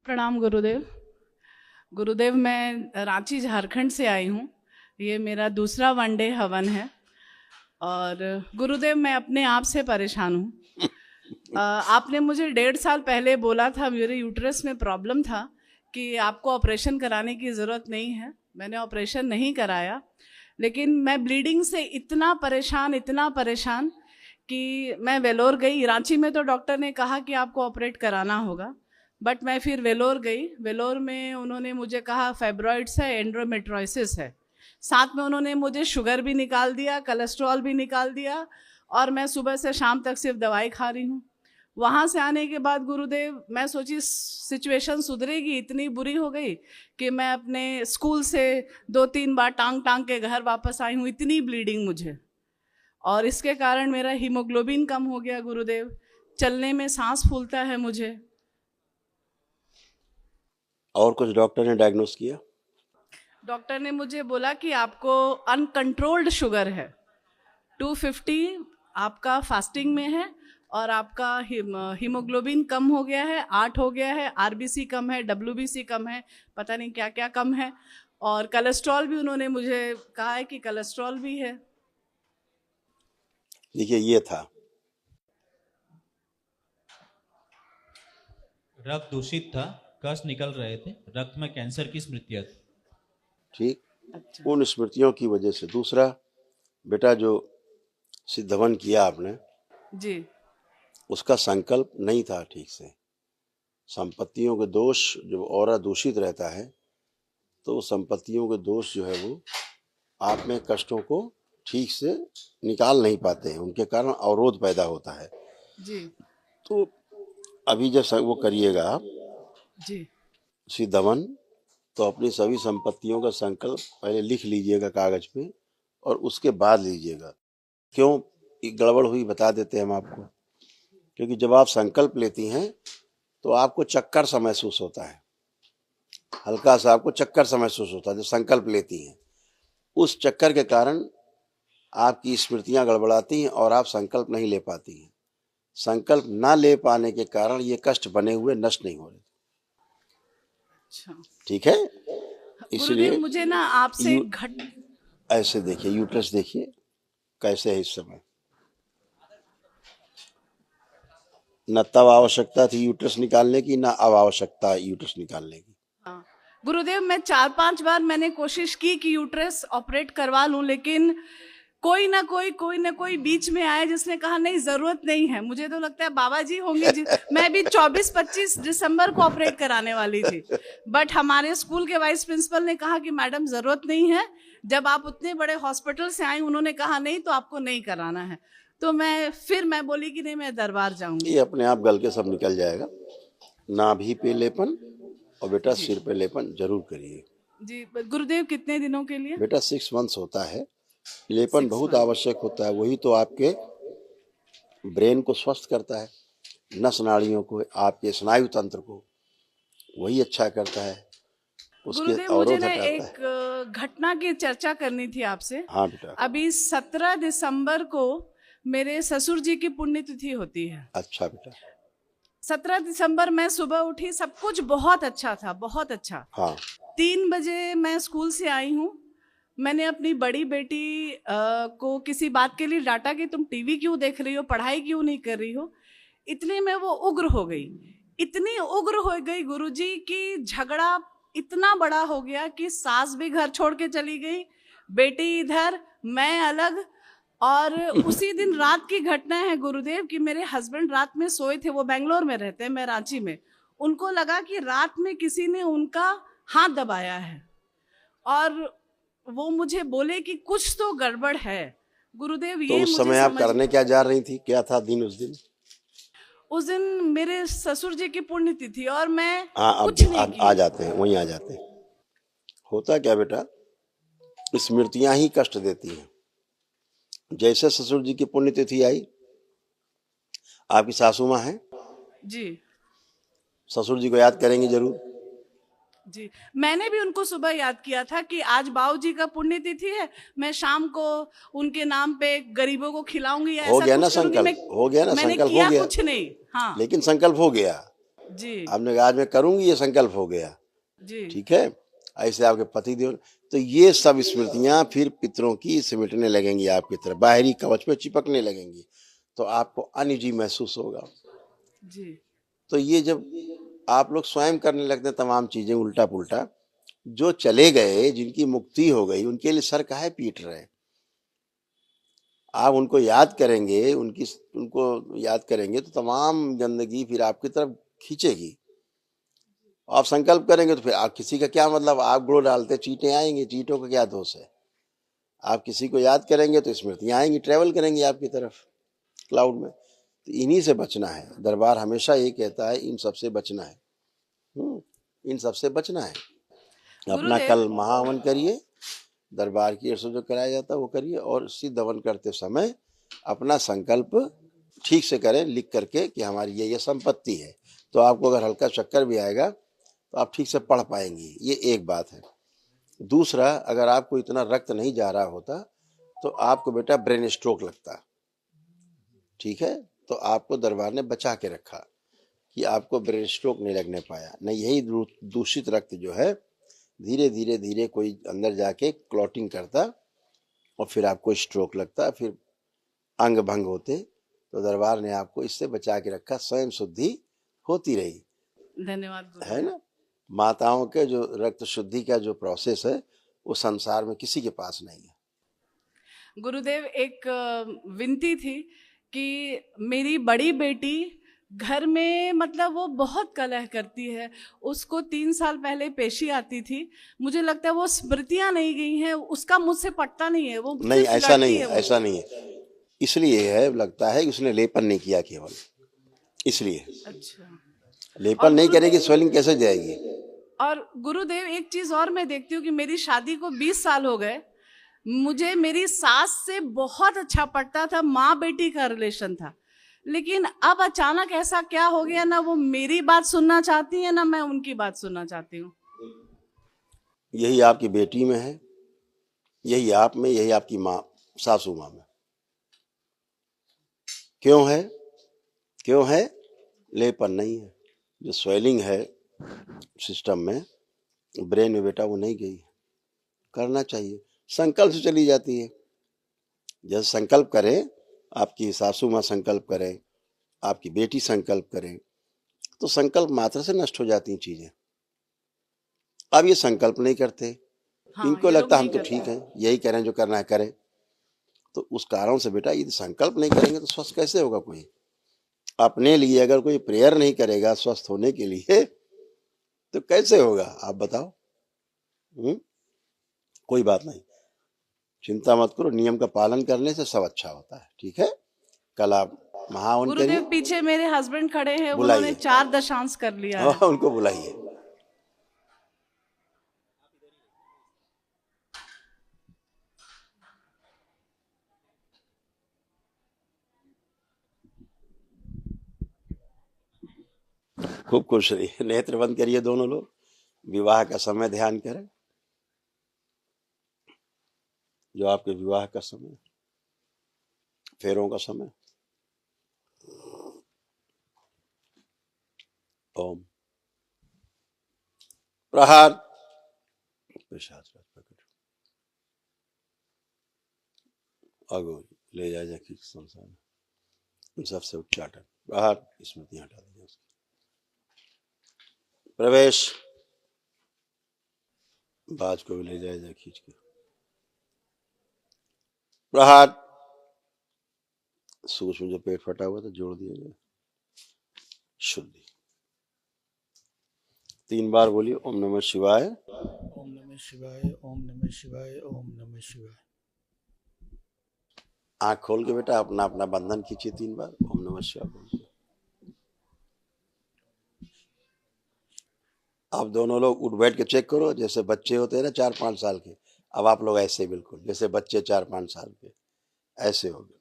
प्रणाम गुरुदेव। गुरुदेव, मैं रांची झारखंड से आई हूँ। ये मेरा दूसरा वनडे हवन है। और गुरुदेव, मैं अपने आप से परेशान हूँ। आपने मुझे 1.5 साल पहले बोला था, मेरे यूट्रस में प्रॉब्लम था, कि आपको ऑपरेशन कराने की ज़रूरत नहीं है। मैंने ऑपरेशन नहीं कराया, लेकिन मैं ब्लीडिंग से इतना परेशान कि मैं वेलोर गई। रांची में तो डॉक्टर ने कहा कि आपको ऑपरेट कराना होगा, बट मैं फिर वेलोर गई। वेलोर में उन्होंने मुझे कहा फाइब्रॉइड्स है, एंड्रोमेट्रोसिस है। साथ में उन्होंने मुझे शुगर भी निकाल दिया, कोलेस्ट्रॉल भी निकाल दिया, और मैं सुबह से शाम तक सिर्फ दवाई खा रही हूँ। वहाँ से आने के बाद गुरुदेव, मैं सोची सिचुएशन सुधरेगी, इतनी बुरी हो गई कि मैं अपने स्कूल से 2-3 बार टांग के घर वापस आई हूँ। इतनी ब्लीडिंग मुझे, और इसके कारण मेरा हीमोग्लोबिन कम हो गया गुरुदेव। चलने में सांस फूलता है मुझे। और कुछ डॉक्टर ने डायग्नोस किया? डॉक्टर ने मुझे बोला कि आपको अनकंट्रोल्ड शुगर है, 250 आपका फास्टिंग में है, और आपका हीमोग्लोबिन कम हो गया है, 8 हो गया है, आरबीसी कम है, डब्ल्यूबीसी कम है, पता नहीं क्या क्या कम है, और कोलेस्ट्रॉल भी उन्होंने मुझे कहा है कि कोलेस्ट्रॉल भी है। देखिए, ये था रक्त दूषित था, कस निकल रहे थे, रक्त में कैंसर की स्मृतियां थी। ठीक। अच्छा। उन स्मृतियों की वजह से। दूसरा, बेटा, जो सिद्धवन किया आपने, जी। उसका संकल्प नहीं था ठीक से। संपत्तियों के दोष, जब औरा दूषित रहता है तो संपत्तियों के दोष जो है वो आप में कष्टों को ठीक से निकाल नहीं पाते हैं, उनके कारण अवरोध पैदा होता है। जी। तो अभी जब वो करिएगा आप जी। सिद्धवन, तो अपनी सभी संपत्तियों का संकल्प पहले लिख लीजिएगा कागज पे, और उसके बाद लीजिएगा। क्यों गड़बड़ हुई बता देते हैं हम आपको। क्योंकि जब आप संकल्प लेती हैं तो आपको चक्कर सा महसूस होता है, हल्का सा आपको चक्कर सा महसूस होता है जब संकल्प लेती हैं। उस चक्कर के कारण आपकी स्मृतियां गड़बड़ाती हैं और आप संकल्प नहीं ले पाती हैं। संकल्प ना ले पाने के कारण ये कष्ट बने हुए नष्ट नहीं हो रहे। अच्छा। ठीक है, गुरुदेव, इसलिए मुझे ना आपसे ऐसे देखिए, यूट्रस देखिए कैसे है इस समय। न तब आवश्यकता थी यूट्रस निकालने की, ना अब आवश्यकता है यूट्रस निकालने की। हाँ। गुरुदेव, मैं 4-5 बार मैंने कोशिश की कि यूट्रस ऑपरेट करवा लूं, लेकिन कोई ना कोई बीच में आया जिसने कहा नहीं, जरूरत नहीं है। मुझे तो लगता है बाबा जी होंगे मैं भी 24-25 दिसंबर को ऑपरेट कराने वाली थी, बट हमारे स्कूल के वाइस प्रिंसिपल ने कहा कि मैडम जरूरत नहीं है। जब आप उतने बड़े हॉस्पिटल से आई, उन्होंने कहा नहीं तो आपको नहीं कराना है। तो मैं बोली कि नहीं, मैं दरबार जाऊंगी। ये अपने आप गल के सब निकल जाएगा। नाभि पे लेपन और बेटा सिर पे लेपन जरूर करिए। जी गुरुदेव, कितने दिनों के लिए? बेटा 6 मंथ्स होता है। लेपन बहुत आवश्यक होता है, वही तो आपके ब्रेन को स्वस्थ करता है, नस नाड़ियों को, आपके स्नायु तंत्र को वही अच्छा करता है, उसके गुरुदेव, मुझे अवरोध ना हटाता है। एक घटना की चर्चा करनी थी आपसे। हाँ बेटा। अभी 17 दिसंबर को मेरे ससुर जी की पुण्यतिथि होती है। अच्छा बेटा। 17 दिसंबर मैं सुबह उठी, सब कुछ बहुत अच्छा था, बहुत अच्छा। हाँ। 3 बजे मैं स्कूल से आई हूँ। मैंने अपनी बड़ी बेटी को किसी बात के लिए डांटा कि तुम टीवी क्यों देख रही हो, पढ़ाई क्यों नहीं कर रही हो। इतने में वो उग्र हो गई, इतनी उग्र हो गई गुरुजी की झगड़ा इतना बड़ा हो गया कि सास भी घर छोड़ के चली गई, बेटी इधर, मैं अलग। और उसी दिन रात की घटना है गुरुदेव कि मेरे हस्बैंड रात में सोए थे, वो बेंगलोर में रहते हैं, मैं रांची में। उनको लगा कि रात में किसी ने उनका हाथ दबाया है, और वो मुझे बोले कि कुछ तो गड़बड़ है। गुरुदेव, तो ये उस मुझे समय आप करने क्या जा रही थी, क्या था दिन उस दिन? उस दिन मेरे ससुर जी की पुण्यतिथि, और मैं हाँ, कुछ नहीं आ जाते हैं, वहीं आ जाते हैं। होता क्या बेटा, स्मृतियां ही कष्ट देती हैं। जैसे ससुर जी की पुण्यतिथि आई, आपकी सासू माँ हैं जी। ससुर जी को याद करेंगे जरूर। जी, मैंने भी उनको सुबह याद किया था कि आज बाऊ जी का पुण्यतिथि है, मैं शाम को उनके नाम पे गरीबों को खिलाऊंगी या हो ऐसा गया ना कुछ करूंगी। संकल्प, हो गया ना मैंने संकल्प, किया हो गया कुछ नहीं। हाँ, लेकिन संकल्प हो गया। जी आपने कहा आज मैं करूंगी, ये संकल्प हो गया, जी ठीक है। ऐसे आपके पति देव, तो ये सब स्मृतियां फिर पितरों की सिमटने लगेंगी आपकी तरफ, बाहरी कवच पे चिपकने लगेंगी, तो आपको अनईजी महसूस होगा। जी तो ये जब आप लोग स्वयं करने लगते हैं तमाम चीजें उल्टा पुल्टा, जो चले गए, जिनकी मुक्ति हो गई, उनके लिए सर काहे पीट रहे हैं? आप उनको याद करेंगे, उनको याद करेंगे तो तमाम गंदगी फिर आपकी तरफ खींचेगी। आप संकल्प करेंगे तो फिर आप किसी का क्या मतलब, आप गुड़ डालते चींटे आएंगे, चींटों का क्या दोष है? आप किसी को याद करेंगे तो स्मृतियां आएंगी, ट्रेवल करेंगी आपकी तरफ क्लाउड में। तो इन्हीं से बचना है। दरबार हमेशा ये कहता है इन सबसे बचना है। इन सबसे बचना है। अपना गुरुदेव। कल महाहवन करिए, दरबार की ओर से जो कराया जाता है वो करिए, और सिद्ध हवन करते समय अपना संकल्प ठीक से करें, लिख करके कि हमारी ये संपत्ति है। तो आपको अगर हल्का चक्कर भी आएगा तो आप ठीक से पढ़ पाएंगी, ये एक बात है। दूसरा, अगर आपको इतना रक्त नहीं जा रहा होता तो आपको बेटा ब्रेन स्ट्रोक लगता, ठीक है। तो आपको दरबार ने बचा के रखा कि आपको ब्रेन स्ट्रोक नहीं लगने पाया। नहीं, यही दूषित रक्त जो है धीरे धीरे धीरे कोई अंदर जाके क्लॉटिंग करता और फिर आपको स्ट्रोक लगता, फिर अंग भंग होते। तो दरबार ने आपको इससे बचा के रखा, स्वयं शुद्धि होती रही, धन्यवाद है गुरुदेव। ना। माताओं के जो रक्त शुद्धि का जो प्रोसेस है वो संसार में किसी के पास नहीं है। गुरुदेव, एक विनती थी कि मेरी बड़ी बेटी घर में मतलब वो बहुत कलह करती है। उसको 3 साल पहले पेशी आती थी। मुझे लगता है वो स्मृतियां नहीं गई हैं, उसका मुझसे पटता नहीं है, वो नहीं, सिर्फ ऐसा नहीं लड़ती है, है ऐसा मुझसे। नहीं है। इसलिए है, लगता है कि उसने लेपन नहीं किया केवल, इसलिए। अच्छा। लेपन और नहीं करेगी, गुरुदेव, स्वेलिंग कैसे जाएगी? एक चीज और मैं देखती हूँ कि मेरी शादी को 20 साल हो गए। मुझे मेरी सास से बहुत अच्छा पड़ता था, माँ बेटी का रिलेशन था। लेकिन अब अचानक ऐसा क्या हो गया, ना वो मेरी बात सुनना चाहती है ना मैं उनकी बात सुनना चाहती हूँ। यही आपकी बेटी में है, यही आप में, यही आपकी माँ, सासू माँ में। क्यों है? क्यों है? लेपन नहीं है। जो स्वेलिंग है सिस्टम में, ब्रेन में बेटा, वो नहीं गई। करना चाहिए, संकल्प से चली जाती है। जैसे संकल्प करें, आपकी सासू माँ संकल्प करें, आपकी बेटी संकल्प करें, तो संकल्प मात्र से नष्ट हो जाती हैं चीजें। अब ये संकल्प नहीं करते, हाँ, इनको ये लोग लगता हम नहीं तो करते। ठीक हैं, यही करें जो करना है करें। तो उस कारण से बेटा, यदि संकल्प नहीं करेंगे तो स्वस्थ कैसे होगा कोई? अपने लिए अगर कोई प्रेयर नहीं करेगा स्वस्थ होने के लिए, तो कैसे होगा आप बताओ? कोई बात नहीं, चिंता मत करो, नियम का पालन करने से सब अच्छा होता है, ठीक है। कल आप महावन गुरुदेव, करिए, पीछे मेरे हस्बैंड खड़े हैं, उन्होंने बुलाइए। 4 दशांश कर लिया है। उनको बुलाइए। खूब खुश रहिए, नेत्र बंद करिए दोनों लोग, विवाह का समय ध्यान करें, जो आपके विवाह का समय, फेरों का समय। ओम प्रहार, अगो ले जाए कि संसार में, इन सबसे उच्चाटन, प्रहार, स्मृतियां हटा दीजिए उसकी। प्रवेश, बाज को भी ले जाए खींच के। प्रहार, सूक्ष्म जो पेट फटा हुआ था जोड़ दिया जाए। शुद्धि। 3 बार बोलिए, ओम नमः शिवाय। ओम नमः शिवाय, ओम नमः शिवाय, ओम नमः शिवाय। आंख खोल के बेटा अपना अपना बंधन खींचिए 3 बार, ओम नमः शिवाय बोलिए। आप दोनों लोग उठ बैठ के चेक करो, जैसे बच्चे होते हैं ना 4-5 साल के, अब आप लोग ऐसे बिल्कुल जैसे बच्चे 4-5 साल के ऐसे हो गए।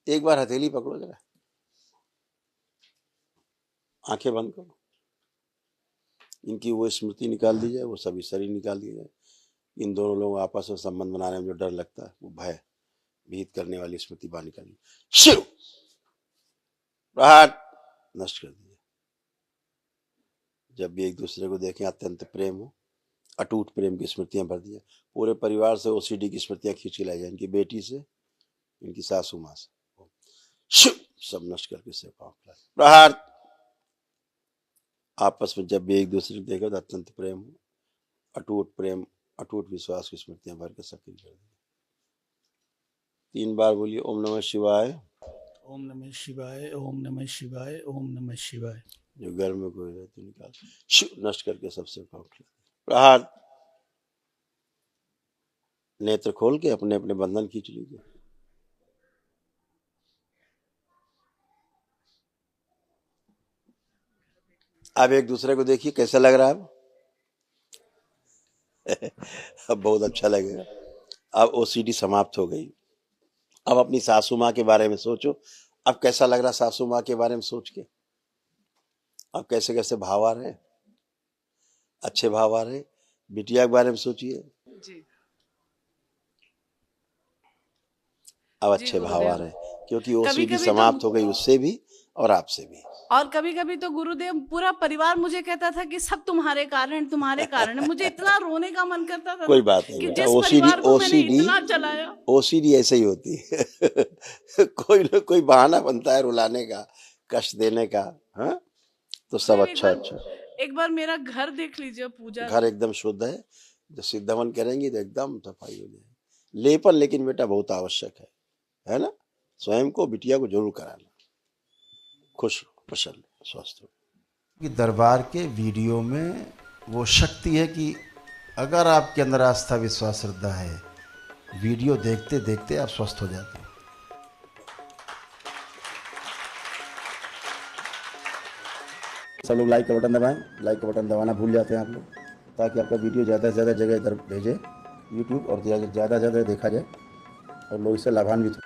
एक बार हथेली पकड़ो जरा, आंखें बंद करो, इनकी वो स्मृति निकाल दी जाए, वो सभी शरीर निकाल दिया जाए। इन दोनों लोगों आपस में संबंध बनाने में जो डर लगता है, वो भय भीत करने वाली स्मृति बाहर निकाली। शिव प्रहार, नष्ट कर दिया। जब भी एक दूसरे को देखें अत्यंत प्रेम हो, अटूट प्रेम की स्मृतियां भर दिया। पूरे परिवार से ओसीडी की स्मृतियां खींच के लाई जाए, इनकी बेटी से, इनकी सासू माँ से, सब नष्ट करके से प्रहार। आपस में जब भी एक दूसरे को देखे तो अत्यंत प्रेम हो, अटूट प्रेम, अटूट विश्वास की स्मृतियां भर के सक्रिय कर दी। 3 बार बोलिए ओम नमः शिवाय। ओम नमः शिवाय, ओम नमः शिवाय, ओम नमः शिवाय। जो घर में कोई रहते निकाल नष्ट करके सबसे प्रहार। नेत्र खोल के अपने अपने बंधन खींच लीजिए। अब एक दूसरे को देखिए कैसा लग रहा है अब बहुत अच्छा लगेगा। अब ओसीडी समाप्त हो गई। अब अपनी सासू माँ के बारे में सोचो। अब कैसा लग रहा सासू माँ के बारे में सोच के? अब कैसे कैसे भाव आ रहे हैं? अच्छे भाव आ रहे हैं। बिटिया के बारे में सोचिए, जी अब जी अच्छे भाव आ गुरुदेव। रहे हैं, क्योंकि कभी ओसीडी कभी समाप्त तो हो गई उससे भी और आपसे भी। और कभी कभी तो गुरुदेव पूरा परिवार मुझे कहता था कि सब तुम्हारे कारण है। मुझे इतना रोने का मन करता था कोई ना, बात नहीं कि बेटा, जिस ओसीडी परिवार को मैंने ओसीडी इतना चलाया। ओसीडी ऐसे ही होती है कोई ना कोई बहाना बनता है रुलाने का, कष्ट देने का। हाँ, तो सब गुरुदेव, अच्छा। एक बार मेरा घर देख लीजिए, पूजा घर एकदम शुद्ध है। जब सिद्धावन करेंगी तो एकदम सफाई हो जाएगी। लेपन लेकिन बेटा बहुत आवश्यक है ना? स्वयं को, बिटिया को जरूर कराना। खुश रहो, प्रसन्न, स्वस्थ हो। कि दरबार के वीडियो में वो शक्ति है कि अगर आपके अंदर आस्था, विश्वास, श्रद्धा है, वीडियो देखते देखते आप स्वस्थ हो जाते हैं। सब लोग लाइक का बटन दबाएं। लाइक का बटन दबाना भूल जाते हैं आप लोग, ताकि आपका वीडियो ज़्यादा से ज़्यादा जगह इधर भेजे यूट्यूब, और ज़्यादा से ज़्यादा देखा जाए और लोग इससे लाभान्वित हो।